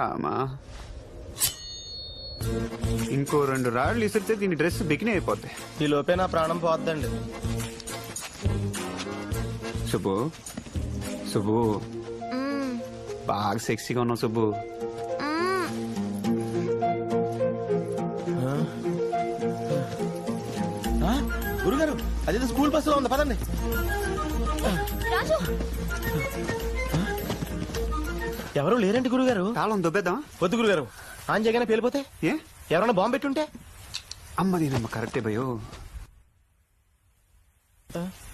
అమ్మా ఇంకో 2 రాళ్ళు ఇసిరితే దీని డ్రెస్ బికినీ అయిపోద్ది. ఈ లోపే నా ప్రాణం పోద్దండి. సుబ్బు సుబ్బు బాగా సెక్సీగా ఉన్నావు సుబ్బు. గురుగారు అదే స్కూల్ బస్సులో ఉంది, పదండి. ఎవరు లేరండి గురుగారు. తాళం దొబ్బేద్దాం. వద్దు గురుగారు, ఆన్ చేయగానే పేలిపోతే. ఏ ఎవరైనా బాంబు పెట్టుంటే? అమ్మ దీనమ్మ కరెక్టే భయో.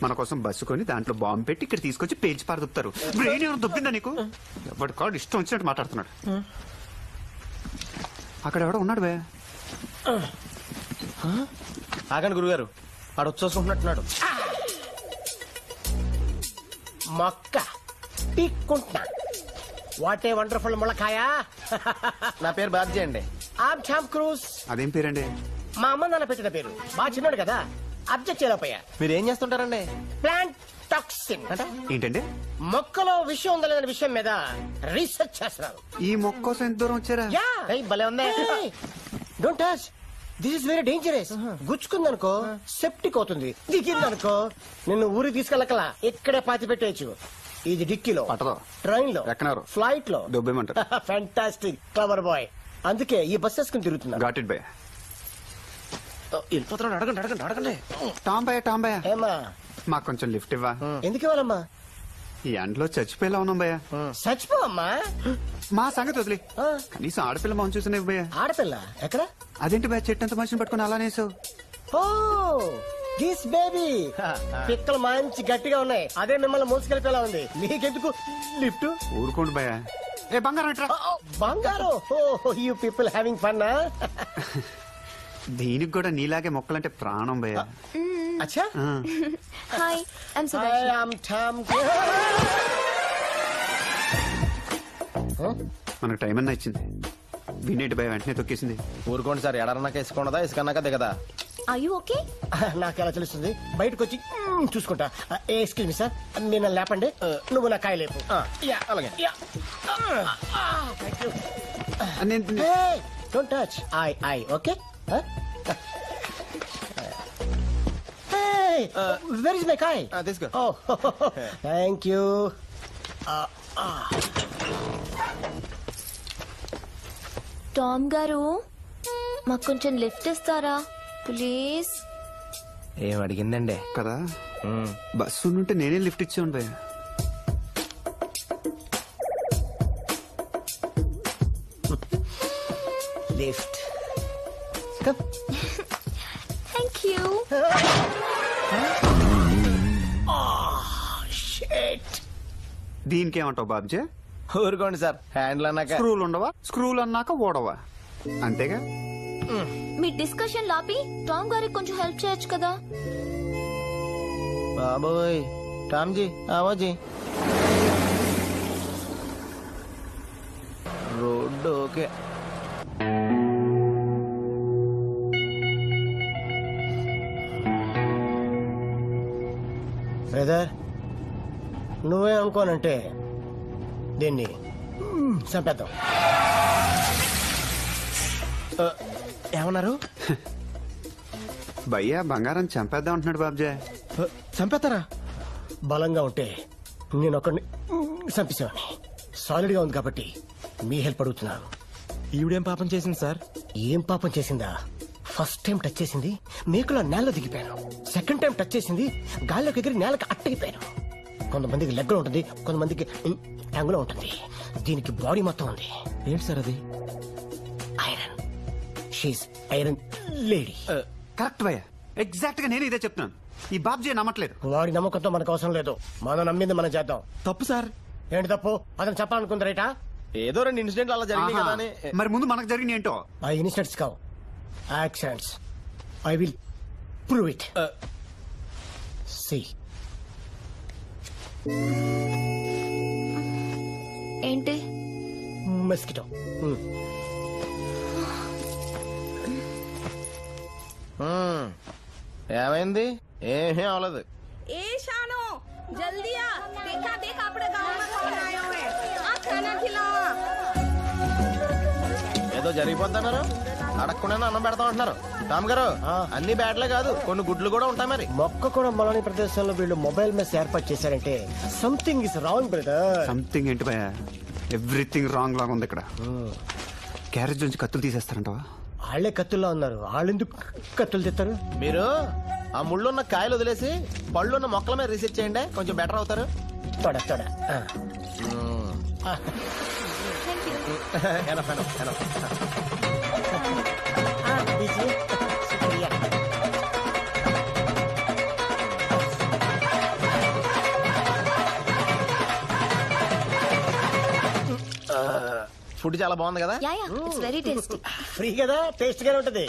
మన కోసం బస్సు కొని దాంట్లో బాంబు పెట్టి ఇక్కడ తీసుకొచ్చి పేల్చి పారదొప్పుతారు. బ్రెయిన్ ఏమైనా దొబ్బిందా నీకు? ఎవరి కాడు ఇష్టం వచ్చినట్టు మాట్లాడుతున్నాడు. అక్కడ ఎవడో ఉన్నాడు భయ. ఆగండి గురుగారు, ఆడు వచ్చేసుకుంటున్నట్టున్నాడు. మొక్క టీక్కుంటున్నా. What a wonderful ములకాయ. నా పేరు బాబ్జీ అండి. ఆమ్ టామ్ క్రూజ్. అదేం పేరండి? మా అమ్మ నాన్న పెట్టిన పేరు. బాగా చిన్నాడు కదా, అబ్జెక్ట్ చేయలేకపోయా. మీరు ఏం చేస్తుంటారండి? ప్లాంట్ టాక్సిన్ అంటే ఏంటండి? మొక్కలో విషయం ఉందా లేదనే విషయం మీద రీసెర్చ్ చేస్తున్నారు. ఈ మొక్క కోసం ఎంత దూరం వచ్చారా? భలే ఉంది. Don't touch, this is very dangerous. గుచ్చుకుందనుకో సెప్టిక్ అవుతుంది. దిగిందనుకో నిన్ను ఊరికి తీసుకెళ్ళకలా ఇక్కడే పాతి పెట్టేయచ్చు. ఇది డిక్కీలో, పట్టదో, ట్రైన్ లో, ఎక్కడారు, ఫ్లైట్ లో దొబ్బేమంటారు. Fantastic, clever bye. అందుకే ఈ బస్ వేసుకుని తిరుగుతున్నా. గాట్ ఇట్ భయ. వెళ్ళిపోతున్నాడు. అడగండి అడగండి అడగండి. టాంబయ్య ఏమా మాకు కొంచెం లిఫ్ట్ ఇవ్వా? ఎందుకు ఇవ్వాలమ్మా? ఈ ఎండలో చచ్చిపోయేలా ఉన్నాం భయ. చచ్చిపోవమ్మా. మా సంగతి వదిలే, కనీసం ఆడపిల్ల మనం చూసిన భయ. ఆడపిల్ల ఎక్కడ? అదేంటి భయ, చెట్టంత మనిషిని పట్టుకుని అలానేసావు? Oh this baby. పిక్కలు మంచి గట్టిగా ఉన్నాయి, అదే మిమ్మల్ని మోసుకెళ్ళిపోయేలా ఉంది. నీకెందుకు లిఫ్ట్? ఊరుకోండి భయ. ఏ బంగారం ఎట్రా? బంగారం. You people having fun. దీనికి కూడా నీలాగే మొక్కలంటే ప్రాణం భయ. అచ్చా. Hi, I'm Tom. మనకు టైం అన్నా ఇచ్చింది. వినేటి భయ వెంటనే తొక్కేసింది. ఊరుకోండి సార్, ఎడరన్నాక ఇసుకున్నదా ఇసుకన్నాక దిగదా? Are you okay? నాకెలా తెలుస్తుంది? బయటకు వచ్చి చూసుకుంటా. ఎక్స్క్యూజ్ మీ సార్, నేను లేపండి. నువ్వు నా కాయ లేపు. అలాగే. Don't touch. I okay. Where is my car? This go. Oh, thank you. Tom గారు, మాకు కొంచెం లిఫ్ట్ ఇస్తారా ప్లీజ్? ఏం అడిగిందండి కదా, బస్సు నుంటే నేనే లిఫ్ట్ ఇచ్చాను భయ. లిఫ్ట్. Thank you. దీనికి ఏమంటావు బాబ్జే? ఊరుకోండి సార్, హ్యాండిల్ అన్నాక స్క్రూలు ఉండవా? స్క్రూలు అన్నాక ఓడవా, అంతేగా. మీ డిస్కషన్ లాపి టామ్ గారికి కొంచెం హెల్ప్ చేయొచ్చు కదా. బాబోయ్, టామ్జీ ఆవాజీ. Road okay. బ్రదర్, నువ్వే అనుకోనంటే దీన్ని చంపేద్దాం. ఏమన్నారు? భయ్యా బంగారం చంపేద్దాం అంటున్నాడు బాబ్జే. చంపేస్తారా? బలంగా ఉంటే నేను ఒకడిని చంపేసేవాడిని. సాలిడ్ గా ఉంది కాబట్టి మీ హెల్ప్ అడుగుతున్నాను. ఈవిడేం పాపం చేసింది సార్? ఏం పాపం చేసిందా? ఫస్ట్ టైం టచ్ చేసింది మేకులో నేల దిగిపోయాను. సెకండ్ టైం టచ్ చేసింది గాల్లోకి ఎగిరి నేలకి అట్టగిపోయాను. కొంతమందికి లెగ్ లో ఉంటుంది, కొంతమందికి ట్యాంగులో ఉంటుంది. దీనికి బాడీ మొత్తం ఉంది. ఏంటి సార్ అది? Iron. She's iron lady. Correct భయ్యా, ఎగ్జాక్ట్ గా నేను ఇదే చెప్తున్నాను. ఈ బాబ్జీ నమ్మట్లేదు. వాడి నమ్మకంతో మనకు అవసరం లేదు. మనం నమ్మింది మనం చేద్దాం. తప్పు సార్. ఏంటి తప్పు? అతను చెప్పాలనుకుంది రైటా? ఏదో 2 ఇన్సిడెంట్లు అలా జరిగింది కదా అని. మరి ముందు మనకు జరిగింది ఏంటో? ఆ ఇన్సిడెంట్స్ కావు, accidents. I will prove it. See. ఏంటి? మస్కిటో. ఏమైంది? ఏమీ అవలేదు. ए शानो जल्दी आ, देखा देख अपने गांव में कौन आया है, आ खाना खिलाओ। ఏదో జరిగిపోతున్నారు, అడగకుండా అన్నం పెడతాం అంటున్నారు. రామ్ గారు అన్ని బ్యాట్లే కాదు, కొన్ని గుడ్లు కూడా ఉంటాయి మరి. మొక్క కూడా మొలని ప్రదేశంలో వీళ్ళు మొబైల్ మెస్ ఏర్పాటు చేశారంటే something is wrong brother. Something ఏంటి భయ, ఎవ్రీథింగ్ రాంగ్ లాగా ఉంది ఇక్కడ. క్యారేజ్ నుంచి కత్తులు తీసేస్తారంటవా? వాళ్ళే కత్తుల్లో ఉన్నారు, వాళ్ళు ఎందుకు కత్తులు తెస్తారు? మీరు ఆ ముళ్ళున్న కాయలు వదిలేసి పళ్ళున్న మొక్కల మీద రీసెర్చ్ చేయండి, కొంచెం బెటర్ అవుతారు. తొడ తొడ Enough, enough, enough. ఫుడ్ చాలా బాగుంది కదా. Yeah it's very tasty. Free కదా, టేస్ట్ గానే ఉంటది.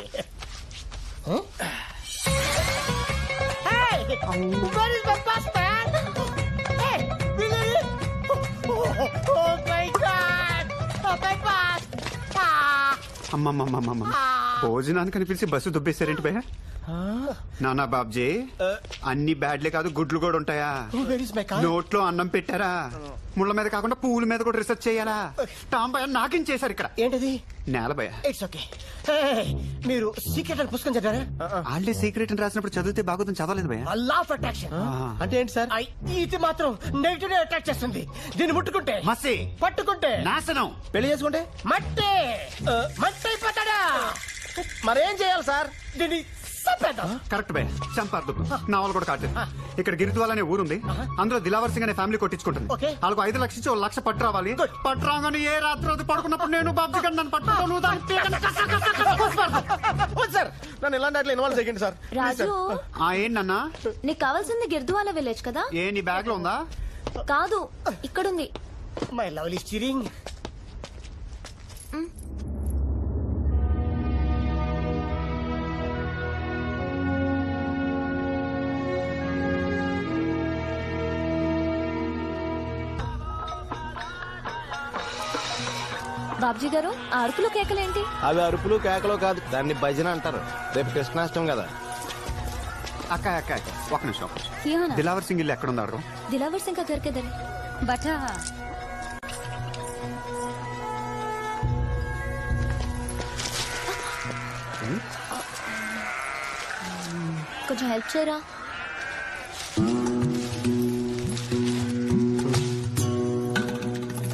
అమ్మమ్మమ్మమ్మ, భోజనానికి అనిపించి బస్సు దుబ్బేశారేంటి భయ? నానా బాబ్జీ, అన్ని బ్యాడ్లే కాదు గుడ్లు కూడా ఉంటాయా? నోట్లో అన్నం పెట్టారా? ముళ్ళ మీద కాకుండా పువ్వుల మీద కూడా రీసెర్చ్ చేయాలా? టామ్ భయ నాకేం చేశారు ఇక్కడ? ఏంటది? నేల భయ. It's okay. మీరు సీక్రెట్ అని పుస్తకం చదివారా? వాళ్ళే సీక్రెట్ అని రాసినప్పుడు చదివితే బాగుందని చదవలేదు భయ. లా ఆఫ్ అట్రాక్షన్ అంటే ఏంటి సార్? ఇది మాత్రం నెగిటివ్ అట్రాక్ట్ చేస్తుంది. దీన్ని ముట్టుకుంటే మసి, పట్టుకుంటే నాశనం. పెళ్లి చేసుకుంటే మట్టి మట్టి అయిపోతాడా? మరేం చేయాలి సార్? దీన్ని చంపేద్దాం. కరెక్ట్ భయ, చంపారు. నా వాళ్ళు కూడా కాదు. ఇక్కడ గిరిద్వాల్ అనే ఊరుంది, అందులో దిలావర్ సింగ్ అనే ఫ్యామిలీ కొట్టించుకుంటుంది. Okay. వాళ్ళకు 5 లక్షలు ఇచ్చి 1 లక్ష పట్టు రావాలి. పట్టు రాగానే ఏ రాత్రి పడుకున్నప్పుడు నేను బాబ్జీ గారు నన్ను పట్టుకుంటాను. సార్ నన్ను ఇలాంటి అట్లా ఇన్వాల్వ్ చేయండి సార్. రాజు, ఏంటన్నా? నీకు కావాల్సింది గిర్దువాల విలేజ్ కదా? ఏ నీ బ్యాగ్ లో ఉందా? కాదు, ఇక్కడుంది. My lovely steering. బాబ్జీ గారు, ఆ అరుపులు కేకలేంటి? అవి అరుపులు కేకలు కాదు, దాన్ని భజన అంటారు. రేపు కృష్ణాష్టమి కదా. అక్క అక్క అక్క, ఒక నిమిషం. క్यों ना? దిలావర్ సింగ్ ఇల్లు ఎక్కడ ఉన్నారు? दिलावर सिंह का घर किधर है? बटा కొంచెం హెల్ప్ చేయరా?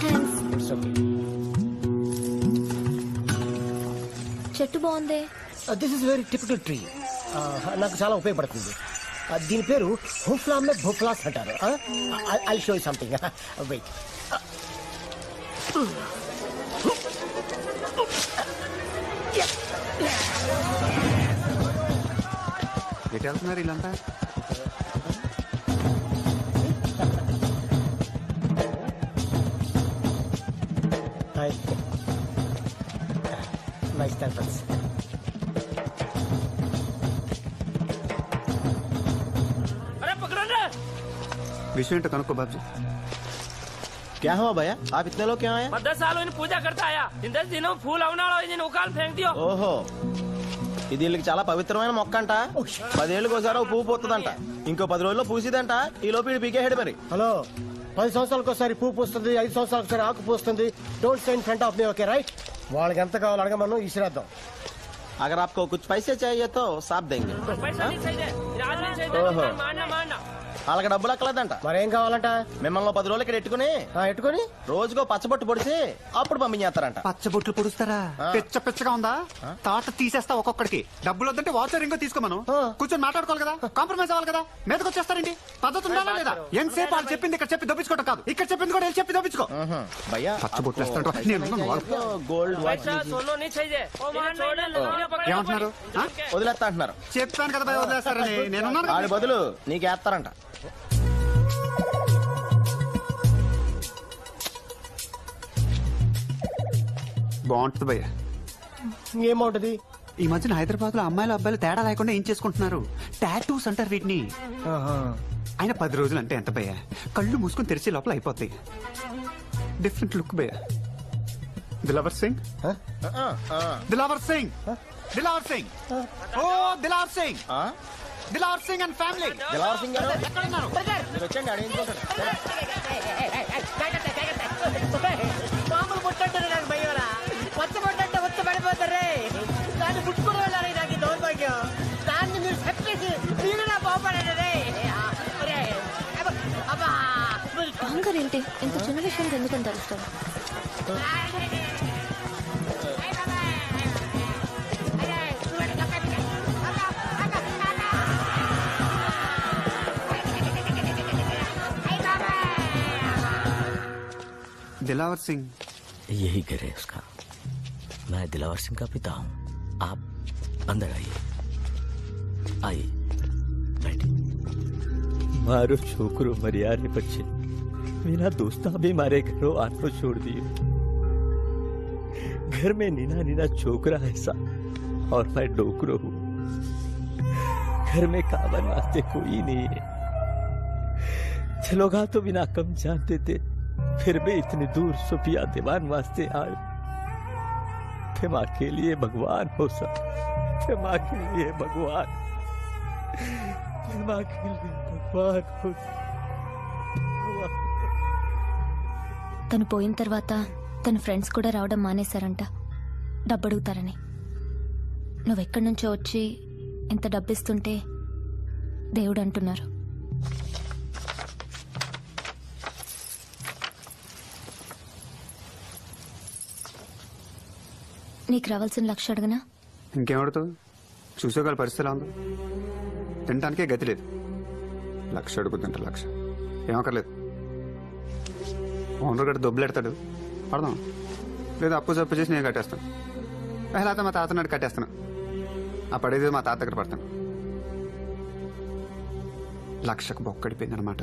థ్యాంక్స్. It's okay. చెట్టు బాగుంది. This is very typical tree. నాకు చాలా ఉపయోగపడుతుంది. దీని పేరు హుఫ్లామే భూఫ్లాస్ అంటారు. I show you something. Wait. ఎటు వెళ్తున్నారు వీళ్ళంతా? హాయ్. Nice temples. విషయం ఏంటో కనుక్కో బాబ్జీ. क्या हुआ भैया, आप इतने लोग क्या आए? 10 सालों इन पूजा करता आया. इन 10 दिनों फूल అవనాలో ఇది ఉకాల్ ఫేంక్ దియో. ఓహో, ఇది వీళ్ళకి చాలా పవిత్రమైన మొక్క అంట. 10 ఏళ్ళకి ఒకసారి పువ్వు పోతుందంట. ఇంకో 10 రోజుల్లో పూసిదంట. ఈ లోపు ఇది పీకేసాడు మరి. హలో, 10 సంవత్సరాలకు ఒకసారి పువ్వు పూస్తుంది, 5 సంవత్సరాలకు ఒకసారి ఆకు పూస్తుంది. Don't stay in front of me, okay right? వాళ్ళకి ఎంత కావాలో అడగమను, ఇసిరేద్దాం. अगर आपको कुछ पैसे चाहिए तो साफ देंगे. पैसा नहीं चाहिए. राज नहीं चाहिए. ఓహో, मानना. వాళ్ళకి డబ్బులు అక్కలేదంట. మరేం కావాలంట? మిమ్మల్ని 10 రోజులు ఇక్కడ ఎట్టుకుని ఎట్టుకొని రోజుకో పచ్చబొట్టు పొడిచి అప్పుడు పంపించేస్తారంట. పచ్చబొట్లు పొడుస్తారా? పిచ్చ పిచ్చగా ఉందా? తాట తీసేస్తా ఒక్కొక్కడికి. డబ్బులు వద్దంటే వాచర్ ఇంకో తీసుకోమను. కూర్చొని మాట్లాడుకోవాలి కదా, కాంప్రమైజ్ అవ్వాలి కదా. మీదకి వచ్చేస్తారండి. పద్ధతి ఉండాలా లేదా? ఎంతసేపు వాళ్ళు చెప్పింది ఇక్కడ చెప్పి దొప్పించుకోవటం కాదు, ఇక్కడ చెప్పింది కూడా వెళ్ళి చెప్పి దొప్పించుకో. భయ్యా పచ్చబొట్లు వేస్తాంట. గోల్డ్ पैसा सोनो नहीं चाहिए. ओ मान ఏమంటున్నారు? వదిలేస్తా అంటున్నారు. చెప్పాను కదా భయ, వదిలేస్తారని. నేనున్నాను. వాడి బదులు నీకేస్తారంట. బాగుంటుంది భయ్య. ఏమవుతుంది? ఈ మధ్యన హైదరాబాద్ లో అమ్మాయిలు అబ్బాయిలు తేడా లేకుండా ఏం చేసుకుంటున్నారు? టాటూస్ అంటారు వీటిని. ఆయన 10 రోజులు అంటే ఎంత భయ్య? కళ్ళు మూసుకొని తెరిచే లోపల అయిపోతాయి. డిఫరెంట్ లుక్ భయ్య. దిలావర్ సింగ్, దిలావర్ సింగ్, దిలావర్ సింగ్, ఓ దిలావర్ సింగ్, దిలావర్ సింగ్ అండ్ ఫ్యామిలీ. దిలావర్ సింగ్ గారు ఎక్కడున్నారు? మీరు వచ్చండి, అడిగించుకుంటారు. మామూలు పుట్టంటే భయ్యరా, పచ్చబొట్టంటే చూడడానికి ఎందుకంత అరుస్తాడు? दिलावर सिंह यही घर है उसका। मैं दिलावर सिंह का पिता हूँ। आप अंदर आइए, आइए बैठिए। मारो छोकरो मरियारे बच्चे, मेरा दोस्ता भी मारे घरों आनो छोड़ दिए। घर में नीना नीना छोकरा ऐसा और मैं डोकरो हूँ। घर में कावन वास्ते कोई नहीं है। चलोगा तो बिना कम जानते थे, फिर भी इतनी दूर सुफिया दीवान वास्ते आए। क्षमा के लिए भगवान हो सब, क्षमा के लिए भगवान, क्षमा के लिए भगवान हो। తను పోయిన తర్వాత తన ఫ్రెండ్స్ కూడా రావడం మానేశారంట, డబ్బు అడుగుతారని. నువ్వెక్కడి నుంచో వచ్చి ఇంత డబ్బిస్తుంటే దేవుడు అంటున్నారు. నీకు రావాల్సిన 1,00,000 అడగనా? ఇంకేమడుతావు? చూసేవాళ్ళ పరిస్థితి ఎలా ఉందో, తినడానికే గతి లేదు. 1,00,000 అడుగుతుంటే 1,00,000 ఏమక్కర్లేదు. ఓనర్ గడ్డ దొబ్బులెడతాడు, పడదాం. లేదా అప్పు జప్పు చేసి నేను కట్టేస్తాను. లేకపోతే మా తాత నాడు కట్టేస్తాను. ఆ పడేది మా తాత దగ్గర పడతాను. 1,00,000కు బొక్కడిపోయింది అనమాట.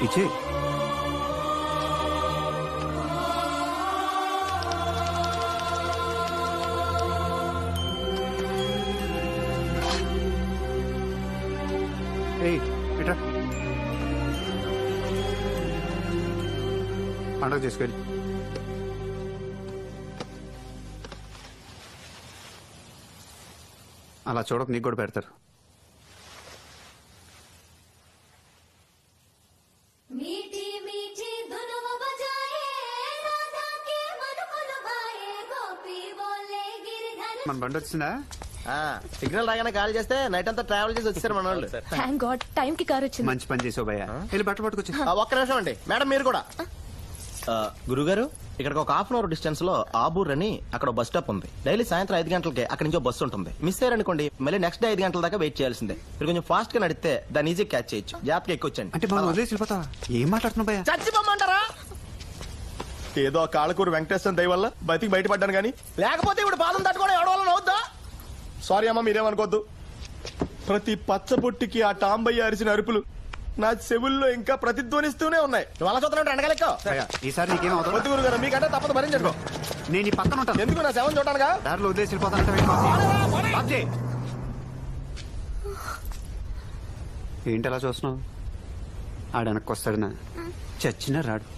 ఇచ్చే ఇట్రా, పండుగ చేసుకెళ్ళి. అలా చూడక నీకు కూడా పెడతారు. మన బండి వచ్చిందా? సిగ్నల్ రాగానే కాల్ చేస్తే నైట్ అంతా ట్రావెల్ చేసి వచ్చారు మన వాళ్ళు. థ్యాంక్ గాడ్, టైం కి కార్ వచ్చింది. మంచి పని చేసావు భయ్యా. వెళ్ళి బట్టలు పట్టుకొచ్చి. ఒక్క నిమిషం అండి మేడం, మీరు కూడా. గురుగారు, ఇక్కడికి ఒక 1/2 అవర్ డిస్టెన్స్ లో ఆబూర్ అని అక్కడ బస్ స్టాప్ ఉంది. డైలీ సాయంత్రం 5 గంటలకి అక్కడి నుంచి బస్సు ఉంటుంది. మిస్ అయ్యారనుకోండి, మళ్ళీ నెక్స్ట్ డే 5 గంటల దాకా వెయిట్ చేయాల్సిందే. మీరు కొంచెం ఫాస్ట్ గా నడిస్తే దాన్ని ఈజీ క్యాచ్ చేయొచ్చు. జాగ్రత్తగా ఎక్కువచ్చండి. అంటే మనం వదిలేసి వెళ్ళిపోతావా? ఏం మాట్లాడుతున్నావు భయ్యా? చచ్చిపోమంటారా? ఏదో కాళ్ళకూరు వెంకటేశ్వర దయ వల్ల బతికి బయటపడ్డాను కానీ, లేకపోతే ఇప్పుడు పాదం తట్టుకోవడం ఎవడవాలని అవుద్దా? సారీ అమ్మా, మీరేమనుకోద్దు. ప్రతి పచ్చబొట్టికి ఆ టాంబయ్య అరిచిన అరుపులు నా చెవుల్లో ఇంకా ప్రతిధ్వనిస్తూనే ఉన్నాయి. వాళ్ళ చూస్తున్నట్టు ఎండగలెక్క. ఈసారి నీకేం అవుతుంది? వద్దు గురుగారు, మీకంటే తప్పదు భరించండి. నేను ఈ పక్కన ఉంటాను. ఎందుకు? నా సేవను చూడటానుగా. దారిలో వదిలేసి వెళ్ళిపోతానంటే ఏంటి అలా చూస్తున్నావు? ఆడ వెనక్కి వస్తాడునా? చచ్చినా రాడు.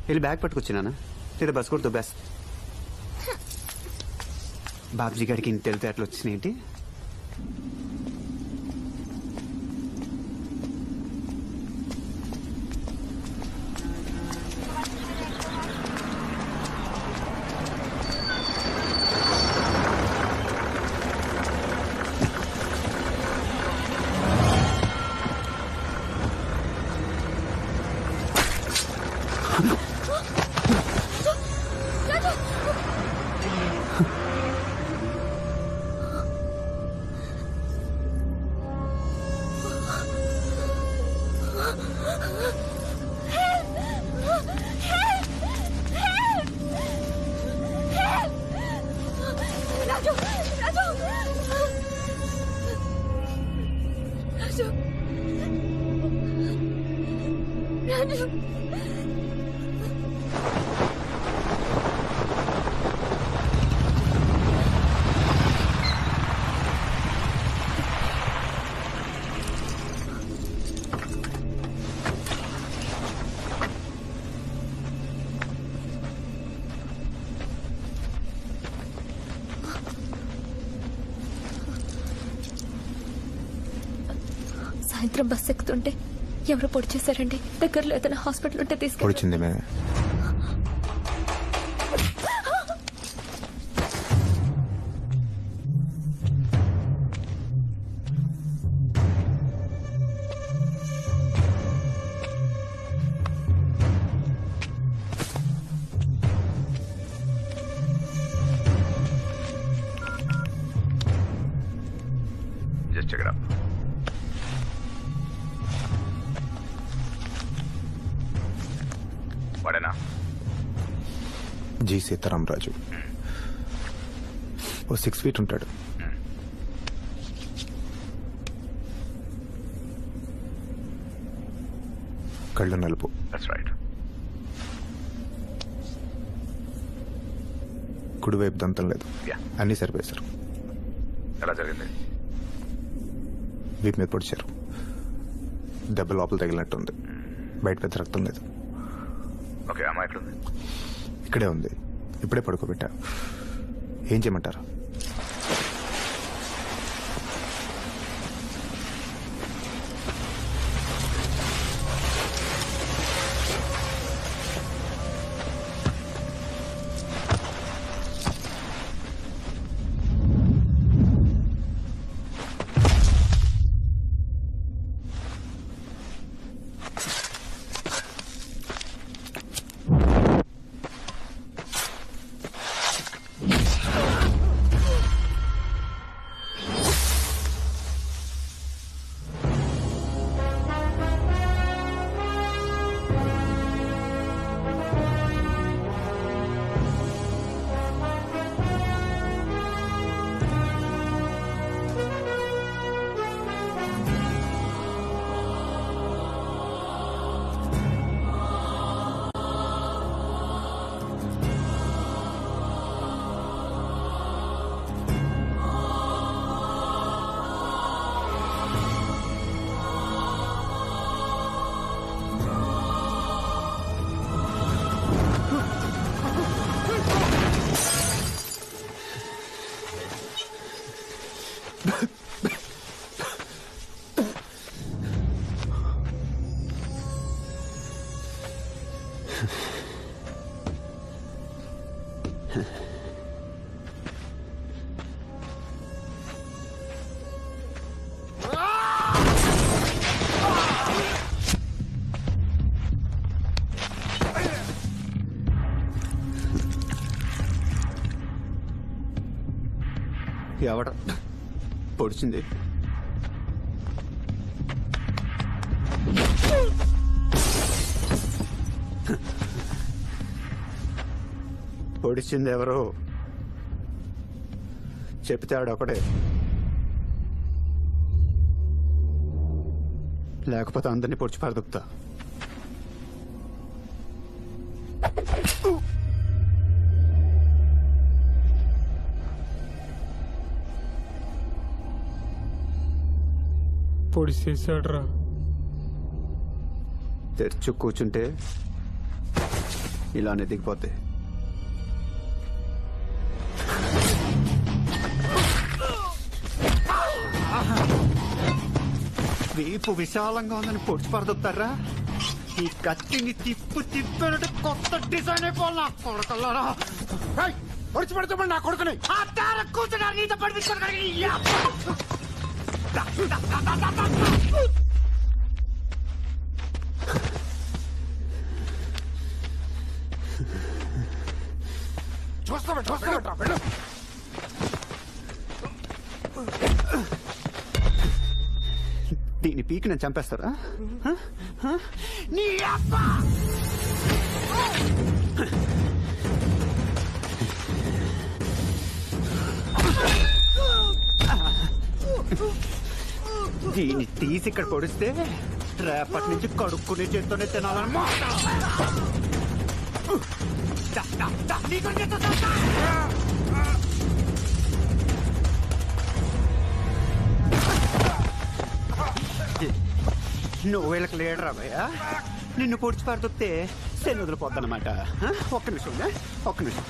వెళ్ళి బ్యాగ్ పట్టుకొచ్చినానా? లేదా బస్ కూడా దుబ్బేస్తా. బాబ్జీ గారికి ఇంత తెలితే అట్లా వచ్చినాయేంటి? సాయంత్రం బస్ ఎక్కుతుంటే ఎవరు పొడి చేశారండి. దగ్గరలో ఏదైనా హాస్పిటల్ ఉంటే తీసుకెళ్ళి. వాడేనా? జీ సీతారాం రాజు. ఓ 6 feet ఉంటాడు. కళ్ళు నలుపు. రైట్. కుడివైపు దంతం లేదు. అన్నీ సరిపోయారు. ఎలా జరిగింది? వీపు మీద పొడిచారు. దెబ్బ లోపల తగిలినట్టుంది. బయట పెద్ద రక్తం లేదు. ఓకే, అమ్మాయి ఎట్లుంది? ఇక్కడే ఉంది. ఇప్పుడే పడుకోబెట్టా. ఏం చేయమంటారు? ఎవడ పొడిచింది? పొడిచింది ఎవరు? చెప్తే ఆడొకడే, లేకపోతే అందరినీ పొడిచి పారదొక్కుతా. పొడిచేసాడ్రా. తెరిచి కూర్చుంటే ఇలానే దిగిపోతే. వీపు విశాలంగా ఉందని పొడిచి పరదొక్కుతారా? ఈ కత్తిని తిప్పినట్టు కొత్త డిజైన్ అయిపోవాలి నా కొడుకులారా. పొడిచి పడుతామని నా కొడుకుని కూర్చున్నారు. నీతో పడిపించుకోవడానికి దీని పీకి నేను చంపేస్తారా? నీ అబ్బా దీన్ని తీసి ఇక్కడ పొడిస్తే రేపటి నుంచి కడుక్కునే చేత్తోనే తినాలన్నమాట. నువ్వు వీళ్ళకి లీడరా భయ్యా? నిన్ను పొడిచి పారుతొస్తే శని వదిలిపోద్దన్నమాట. ఒక్క నిమిషం, ఒక్క నిమిషం.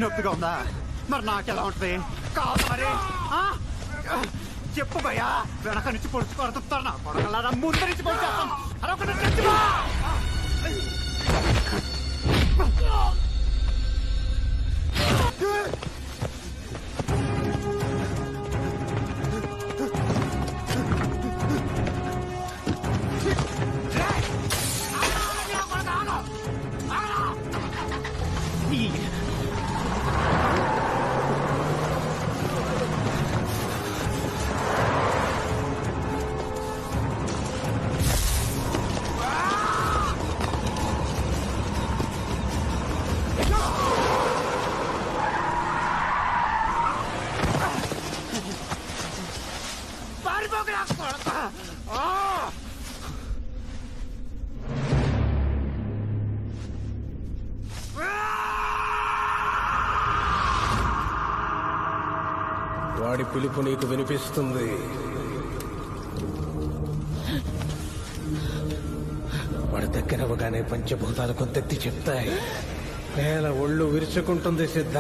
నొప్పిగా ఉందా? మరి నాకెలా ఉంటుంది? కాదు మరి. చెప్పు భయ్యా, వెనక నుంచి పొడిచి పడుతున్నారు నా కొడకల్లారా. ముందు నుంచి పొడిచేస్తాను. అదొక వాడి పిలుపు నీకు వినిపిస్తుంది. వాడి దగ్గరవగానే పంచభూతాలు కొంతెత్తి చెప్తాయి. నేల ఒళ్ళు విరుచుకుంటుంది సిద్ధ.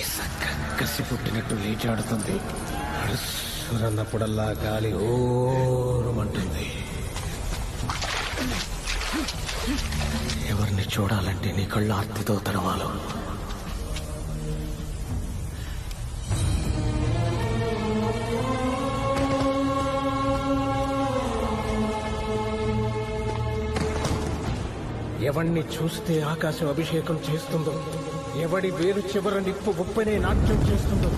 ఇసక్క కసి పుట్టినట్టు లేచాడుతుంది. అరుసురన్నప్పుడల్లా గాలి ఓరుమంటుంది. ఎవరిని చూడాలంటే నీ కళ్ళు ఆర్తితో తెరవాలు. ఎవణ్ణి చూస్తే ఆకాశం అభిషేకం చేస్తుందో, ఎవడి వేరు చివర నిప్పు ఉప్పనే నాట్యం చేస్తుందో,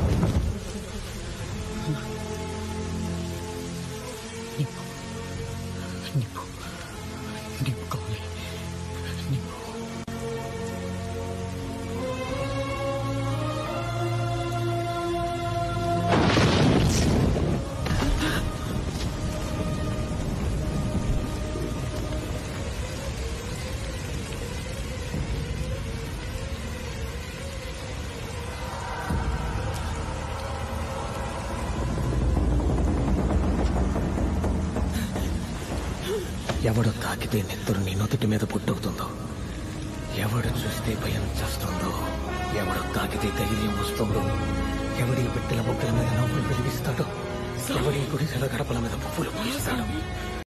ఎవడు తాకితే నెత్తురు నీ నొదుటి మీద పుట్టుకుతుందో, ఎవడు చూస్తే భయం చేస్తుందో, ఎవడు తాకితే ధైర్యం వస్తుందో, ఎవడి బిడ్డల బొక్కల మీద నవ్వులు వెలిగిస్తాడో, ఎవడి గుడిసెల గడపల మీద పువ్వులు పూయిస్తాడో,